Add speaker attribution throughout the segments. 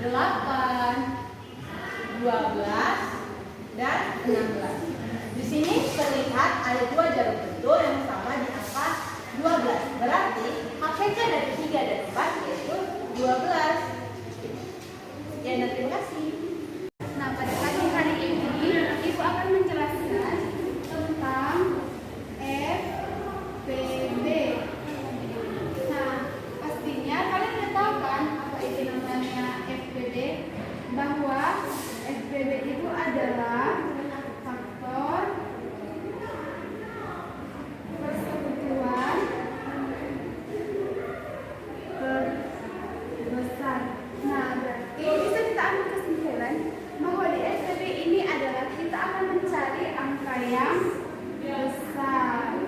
Speaker 1: 8, 12, dan 16. Di sini terlihat ada dua jarum bentul yang sama di angka 12. Berarti HKK dari 3 dan 4 yaitu 12. Ya, dan terima kasih.
Speaker 2: Nah, pada pagi hari ini Ibu akan menjelaskan tentang FPB. Nah, pastinya kalian sudah tahu kan apa itu namanya FPB? Bahwa FPB itu adalah faktor persekutuan terbesar. Nah, berarti bisa kita ambil kesimpulan bahwa di FPB ini adalah kita akan mencari angka yang besar.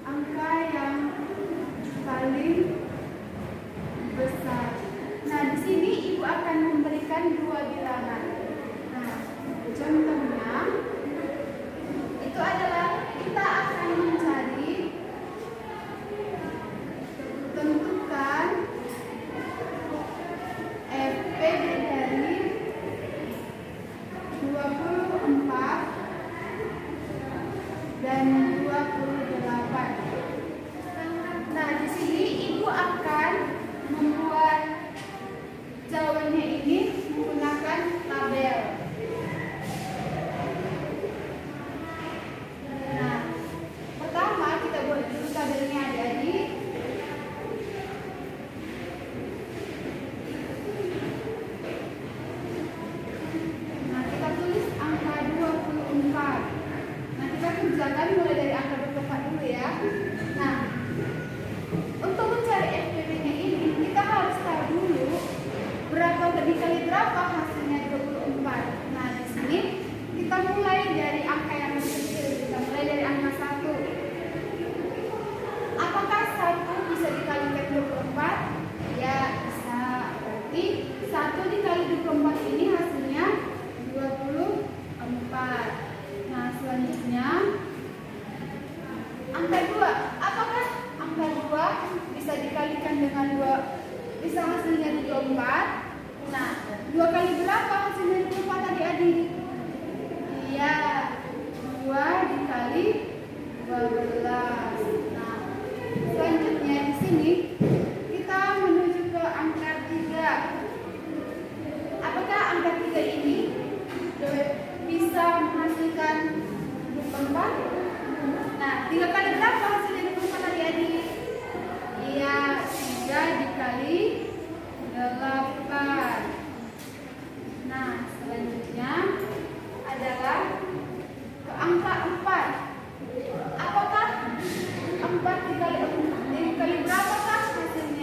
Speaker 2: Angka yang paling besar. Nah, di sini Ibu akan memberikan dua bilangan. Nah, contohnya itu adalah kita akan mencari tentukan FPB dari 24 dan 28. Nah, di sini Ibu akan membuat jawabannya ini menggunakan tabel. Nah, pertama kita buat dulu tabelnya adik-adik. Nah, kita tulis angka 24. Nah, kita kerjakan mulai dari angka 24 dulu ya. Nah, untuk mencari FPB-nya ini kita harus tahu dulu berapa dikali berapa hasilnya 24. Nah, di sini kita mulai dari angka yang kecil. Kita mulai dari angka 1. Apakah 1 bisa dikalikan 24? Ya, bisa. Berarti 1 dikali 24 ini hasilnya 24. Nah, selanjutnya angka 2. Apakah angka 2 bisa dikalikan dengan 2? Bisa hasilnya 24. Nah, 2 kali berapa hasilnya 24 adik-adik? Iya, 2 dikali 12. Nah, selanjutnya di sini kita menuju ke angka 3. Apakah angka 3 ini bisa menghasilkan 24? Nah, 3 kali berapa hasilnya 24 adik-adik? Iya, 3 dikali 8. Nah, selanjutnya adalah ke angka 4. Apakah 4 dikali berapakah hasilnya?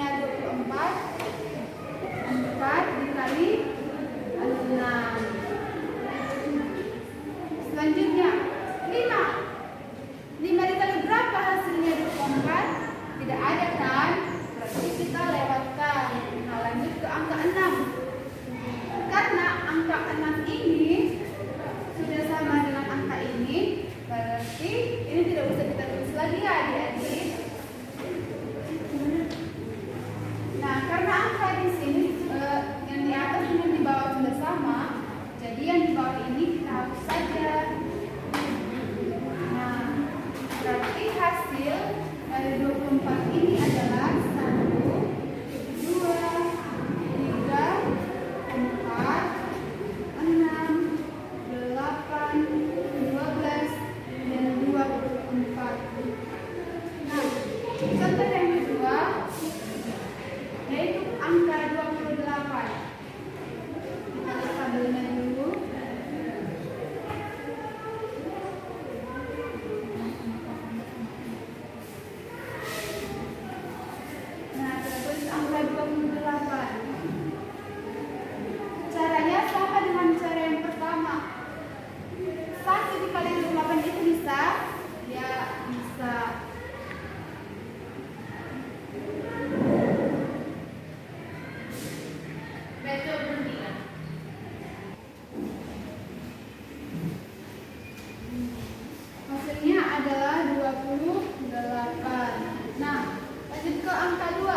Speaker 2: angka 2.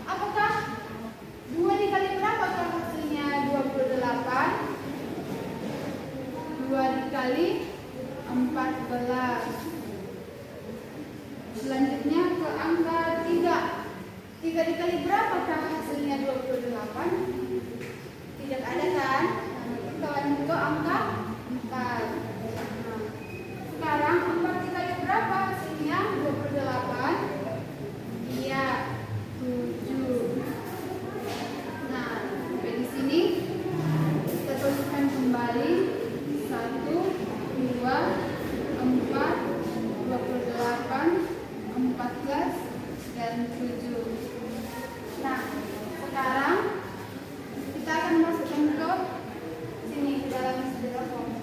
Speaker 2: Apakah 2 dikali berapakah hasilnya 28? 2 dikali 14. Selanjutnya ke angka 3. 3 dikali berapakah hasilnya 28? Tidak ada kan? Kita lanjut ke angka 4. Nah, sekarang 4 dikali berapa hasilnya 28? Iya, 7. Nah, sampai di sini kita tuliskan kembali 1, 2, 4, 28, 14, dan 7. Nah, sekarang kita akan masukkan ke sini, ke dalam styrofoam.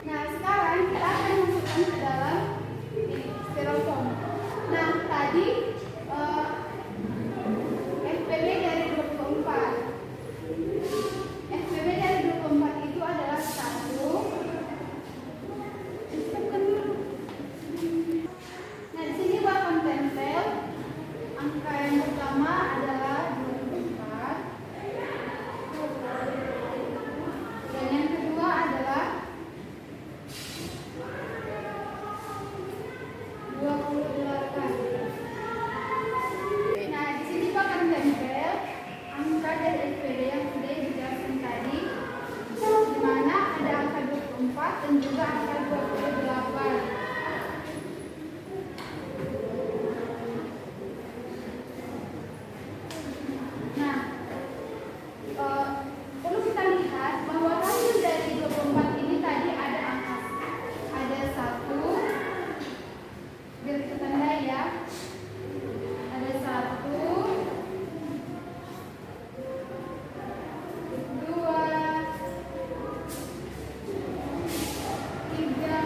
Speaker 2: Nah, sekarang kita akan masukkan ke dalam ini, styrofoam. Nah, tadi FPB dari 24. FPB dari 24 itu adalah 1. Nah, di sini Bapak tempel angka yang pertama adalah 24. Dan yang kedua adalah 28. Nah, di sini Bapak tempel angka dari FPD yang sudah dijelaskan tadi, di mana ada angka 24 dan juga angka 28. Nah, perlu kita lihat bahwa hasil dari 24 ini tadi ada angka, ada 1, biar kita tandai ya, ada 1, 2, 3,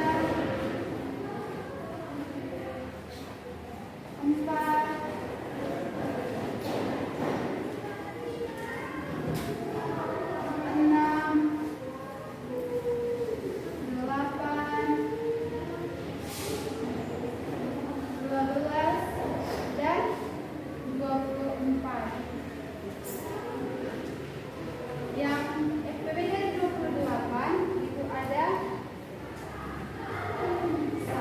Speaker 2: 4, 6, 8, 12, dan 24. Yang FPB dari 28 itu ada 1,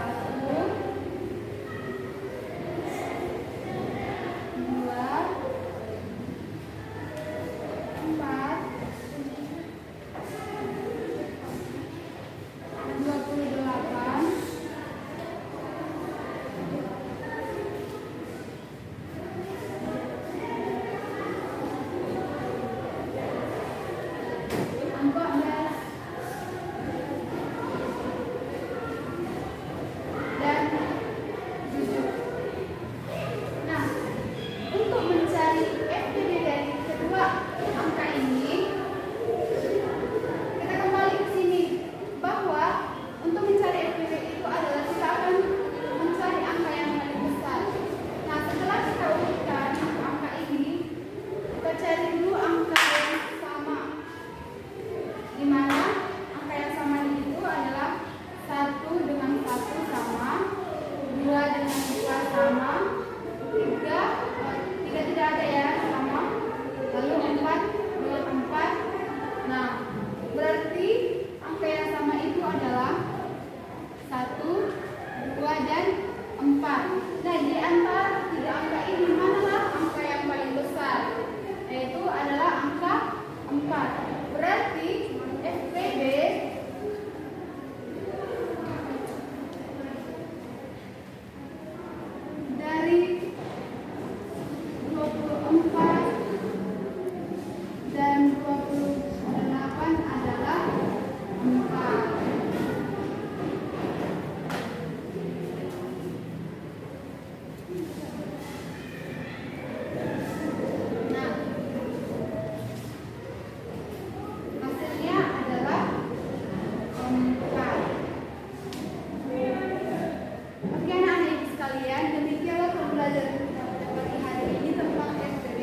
Speaker 2: 2, 4, 28, 14, dan 7. Nah, untuk mencari FPD dari kedua angka ini, kita kembali ke sini bahwa untuk mencari FPD itu adalah kita akan mencari angka yang paling besar. Nah, setelah kita urutkan angka ini, kita cari dulu angka yang sama, di mana angka yang sama itu adalah 1 dengan 1 sama, 2 dengan 2 sama, 3 tidak ada ya, sama, lalu 4 dengan 4. Nah, berarti angka yang sama itu adalah 1, 2, dan 4. Nah, di antara 3 angka ini manalah angka yang paling besar? Yaitu adalah angka 4. Berarti FPB dari 24 dan 28 adalah 4. Nah, hasilnya adalah 4. Oke, anak-anak sekalian, demikianlah pembelajaran kita pada pagi hari ini tentang FPB.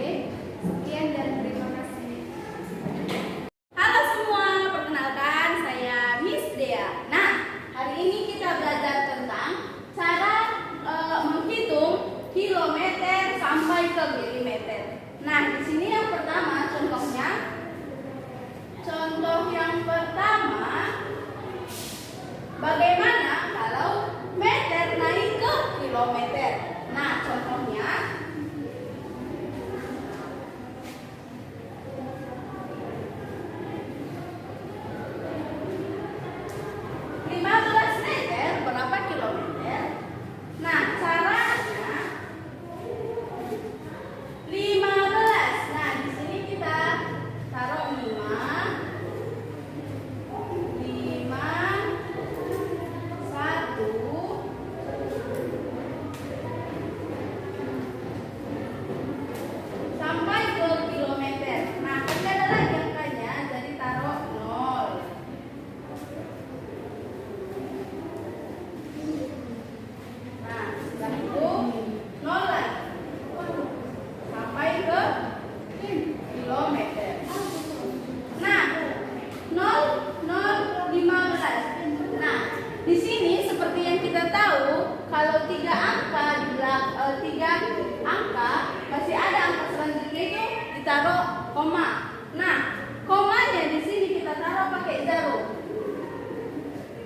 Speaker 2: koma. Nah, komanya di sini kita taruh pakai jarum.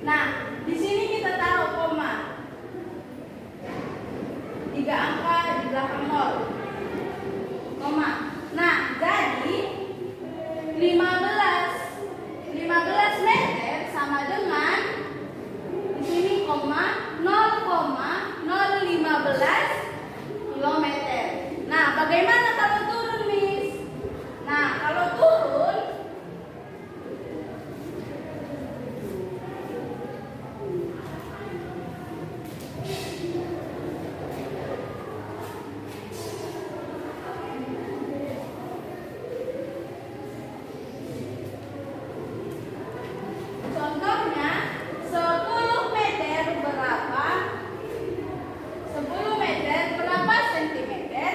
Speaker 2: Nah, di sini kita taruh koma. 3 angka di belakang 0. Koma. Nah, jadi 15 meter sama dengan di sini koma 0,015 kilometer. Nah, bagaimana kalau turun, Miss? Nah, kalau turun contohnya 10 meter berapa? 10 meter berapa sentimeter?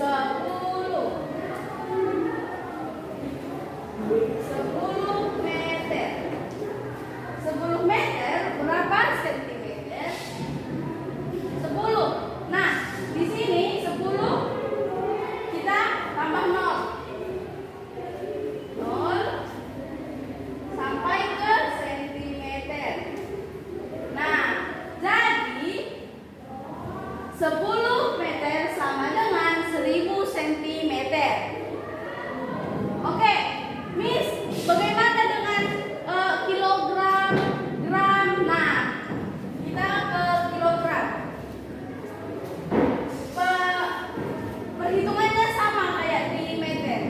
Speaker 2: 10 meter. 10 meter berapa sentimeter? 10. Nah, di sini 10 kita tambah 0. 0 sampai ke sentimeter. Nah, jadi 10 meter sama dengan 1000 sentimeter. Oke, Miss, bagaimana dengan kilogram, gram? Nah, kita ke kilogram. Perhitungannya sama kayak di meter.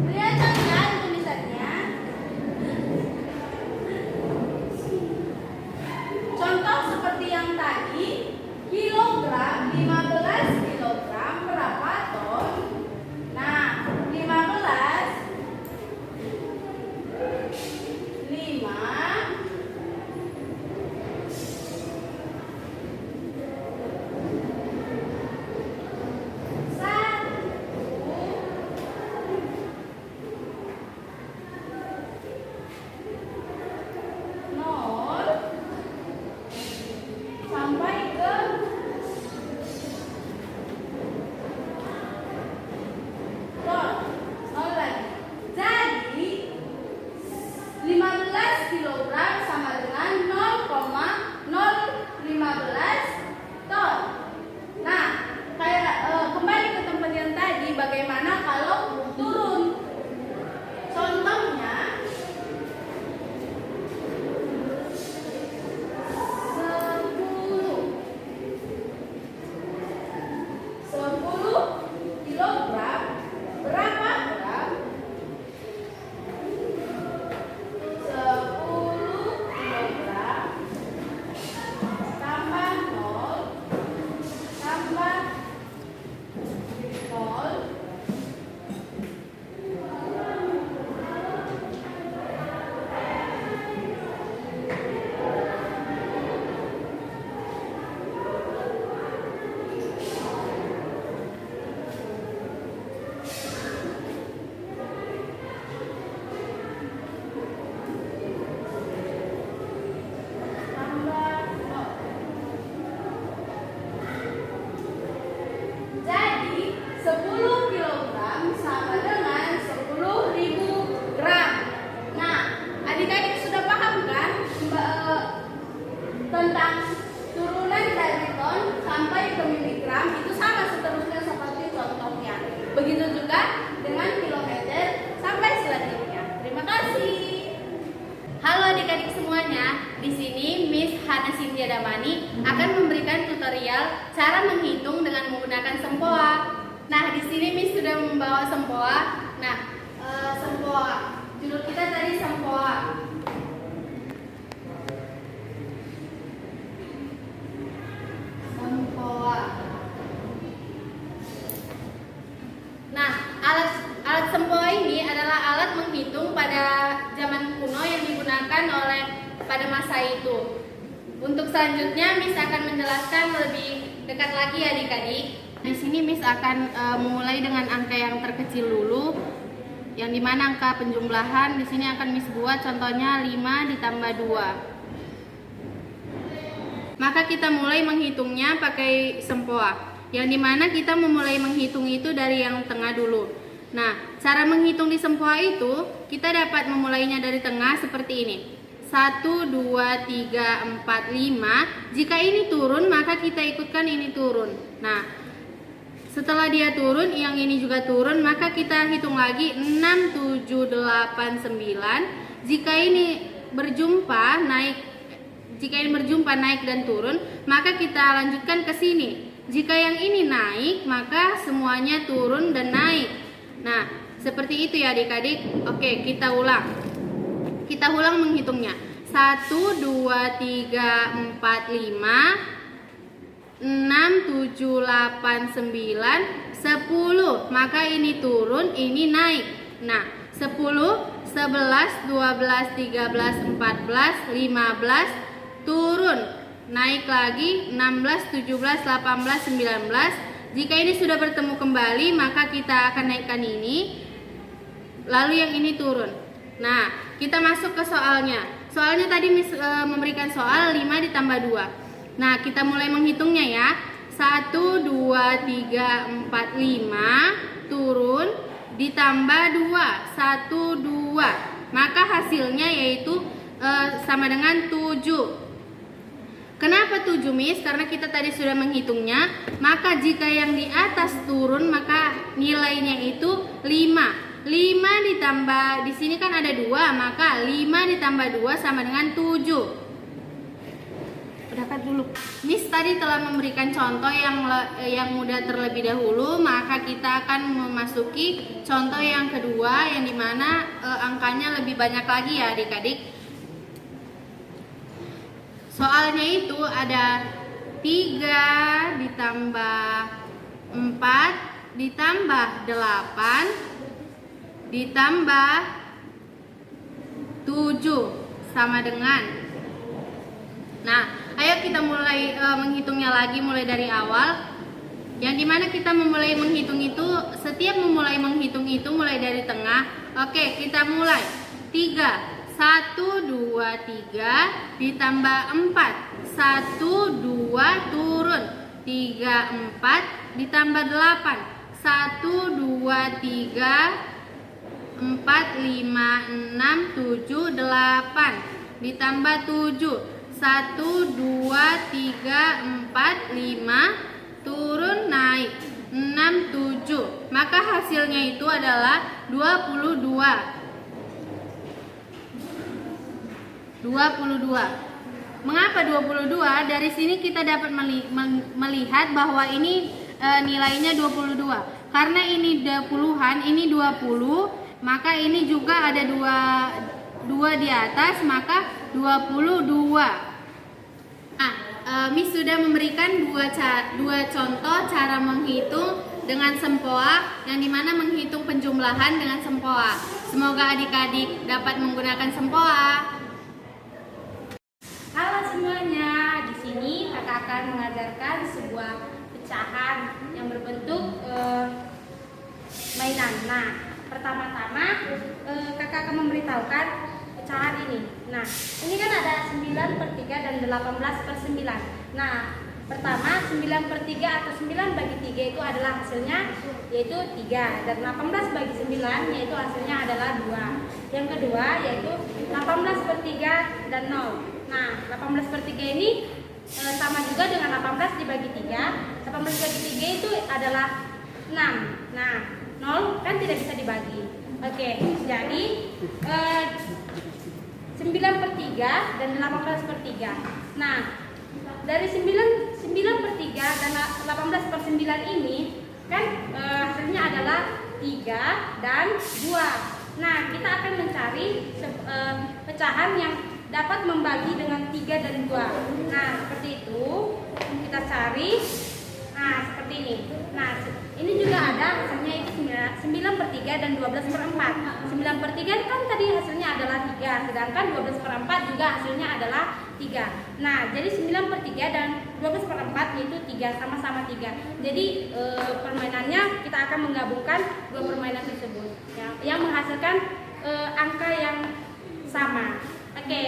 Speaker 2: Kelihatan kan tulisannya? Contoh seperti yang tadi, kilogram 15 kilogram berapa ton? Nah, 15 nol sampai ke ton. Nol lagi. Jadi 15 kilogram sama dengan 0,015 ton. Nah, kayak kembali ke tempat yang tadi, bagaimana kalau turun? Contohnya 10 kilogram berapa gram? 10 kilogram tambah 0 tambah 0 tambah 0. Jadi 10 kilogram sama dengan 10.000 gram. Nah, adik-adik sudah paham kan tentang turunan dari ton sampai ke miligram? Itu sama seterusnya seperti contohnya. Begitu juga dengan kilometer sampai selanjutnya. Terima kasih. Halo adik-adik semuanya, di sini Miss Hana Cynthia Damani akan memberikan tutorial cara menghitung dengan menggunakan sempoa. Nah, di sini Miss sudah membawa sempoa. Nah, sempoa. Judul kita tadi sempoa. Sempoa. Nah, alat sempoa ini adalah alat menghitung pada zaman kuno yang digunakan oleh pada masa itu. Untuk selanjutnya Miss akan menjelaskan lebih dekat lagi adik-adik. Di sini Miss akan memulai dengan angka yang terkecil dulu.
Speaker 3: yang dimana angka penjumlahan di sini akan Miss buat contohnya 5 ditambah 2. Maka kita mulai menghitungnya pakai sempoa, yang dimana kita memulai menghitung itu dari yang tengah dulu. Nah, cara menghitung di sempoa itu kita dapat memulainya dari tengah seperti ini. 1, 2, 3, 4, 5. Jika ini turun maka kita ikutkan ini turun. Nah, setelah dia turun, yang ini juga turun, maka kita hitung lagi 6, 7, 8, 9. Jika ini berjumpa naik dan turun, maka kita lanjutkan ke sini. Jika yang ini naik, maka semuanya turun dan naik. Nah, seperti itu ya adik-adik. Oke, kita ulang. Kita ulang menghitungnya. 1, 2, 3, 4, 5. 6, 7, 8, 9, 10. Maka ini turun, ini naik. Nah, 10, 11, 12, 13, 14, 15 turun. Naik lagi 16, 17, 18, 19. Jika ini sudah bertemu kembali, maka kita akan naikkan ini. Lalu yang ini turun. Nah, kita masuk ke soalnya. Soalnya tadi memberikan soal 5 ditambah 2. Nah, kita mulai menghitungnya ya. 1, 2, 3, 4, 5 turun ditambah 2. 1, 2. Maka hasilnya yaitu sama dengan 7. Kenapa 7, Miss? Karena kita tadi sudah menghitungnya. Maka jika yang di atas turun, maka nilainya itu 5. 5 ditambah, di sini kan ada 2, maka 5 ditambah 2 sama dengan 7. Dulu. Miss tadi telah memberikan contoh yang mudah terlebih dahulu, maka kita akan memasuki contoh yang kedua, yang dimana angkanya lebih banyak lagi ya adik-adik. Soalnya itu ada 3 ditambah 4 ditambah 8 ditambah 7 sama dengan. Nah, ayo kita mulai menghitungnya lagi mulai dari awal. Yang dimana kita memulai menghitung itu, setiap memulai menghitung itu mulai dari tengah. Oke, kita mulai. 3, 1, 2, 3 ditambah 4. 1, 2 turun. 3, 4 ditambah 8. 1, 2, 3 4, 5, 6, 7, 8 ditambah 7. 1, 2, 3, 4, 5 turun naik 6, 7. Maka hasilnya itu adalah 22. Mengapa 22? Dari sini kita dapat melihat bahwa ini nilainya 22. Karena ini puluhan, ini 20, maka ini juga ada 2 di atas, maka 22. Nah, Miss sudah memberikan dua contoh cara menghitung dengan sempoa, yang dimana menghitung penjumlahan dengan sempoa. Semoga adik-adik dapat menggunakan sempoa.
Speaker 4: Halo semuanya, di sini kakak akan mengajarkan sebuah pecahan yang berbentuk mainan. Nah, pertama-tama kakak akan memberitahukan pecahan ini. Nah, ini kan ada 9/3 dan 18/9. Nah, pertama 9/3 atau 9 bagi 3 itu adalah hasilnya yaitu 3, dan 18 bagi 9 yaitu hasilnya adalah 2. Yang kedua yaitu 18/3 dan 0. Nah, 18/3 ini sama juga dengan 18 dibagi 3. 18 bagi 3 itu adalah 6. Nah, 0 kan tidak bisa dibagi. Oke, jadi 9/3 dan 18/3. Nah, dari 9/3 dan 18/9 ini kan hasilnya adalah 3 dan 2. Nah, kita akan mencari pecahan yang dapat membagi dengan 3 dan 2. Nah, seperti itu kita cari. Nah, seperti ini. Nah, ini juga ada hasilnya itu 9/3 dan 12/4. 9/3 kan tadi hasilnya adalah 3, sedangkan 12/4 juga hasilnya adalah 3. Nah, jadi 9/3 dan 12/4 yaitu 3, sama-sama 3. Jadi permainannya kita akan menggabungkan dua permainan tersebut. yang menghasilkan angka yang sama. Oke,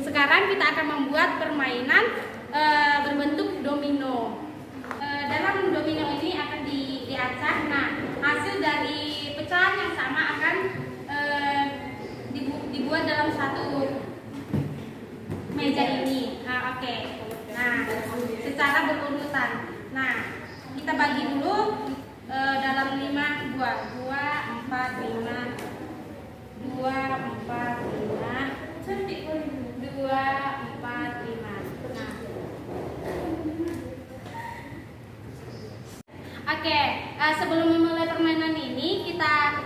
Speaker 4: sekarang kita akan membuat permainan berbentuk domino. Dalam domino ini akan diacak. Nah, hasil dari pecahan yang sama akan dibuat dalam satu meja ini. Nah, oke. Nah, secara berurutan. Nah, kita bagi dulu dalam 5 2 4 5 2 4 5 2 4 5. Nah. Oke, sebelum memulai permainan ini kita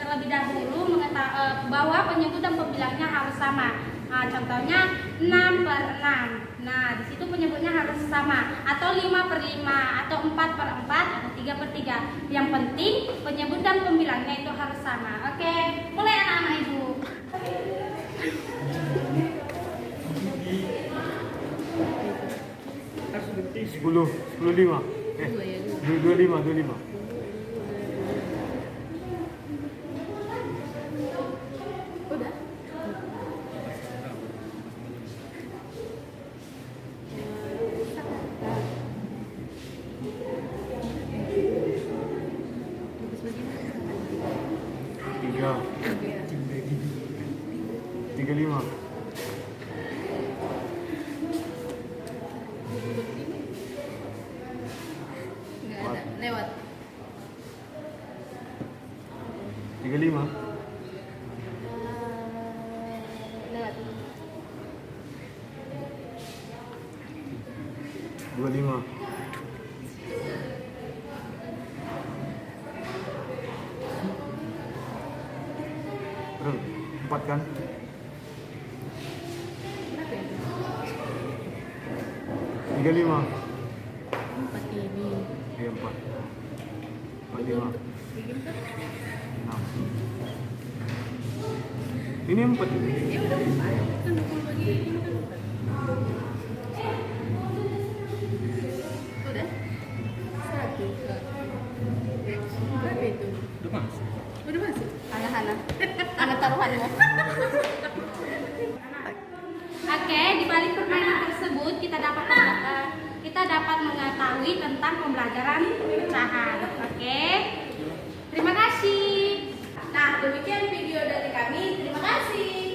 Speaker 4: terlebih dahulu mengetahui bahwa penyebut dan pembilangnya harus sama. Nah, contohnya 6/6. Nah, di situ penyebutnya harus sama, atau 5/5, atau 4/4, atau 3/3. Yang penting penyebut dan pembilangnya itu harus sama. Oke, mulai anak-anak ibu.
Speaker 5: 10 25.
Speaker 3: Udah.
Speaker 5: Tiga 35.
Speaker 3: Nggak ada. Lewat.
Speaker 5: 35.
Speaker 3: Lewat.
Speaker 5: 25. Terus 4 kan? 35.
Speaker 3: 4 ini.
Speaker 5: Iya 4. 45. 6. Ini 4 ini.
Speaker 3: Ya udah 4. Kan 20 bagi ini kan 4. Udah. 1. Berapa itu?
Speaker 6: Udah masuk.
Speaker 3: Udah masuk. Hana. Hana taruhanmu.
Speaker 4: Oke, di balik permainan tersebut kita dapat mengetahui tentang pembelajaran pecahan. Oke. Terima kasih.
Speaker 1: Nah, demikian video dari kami. Terima kasih.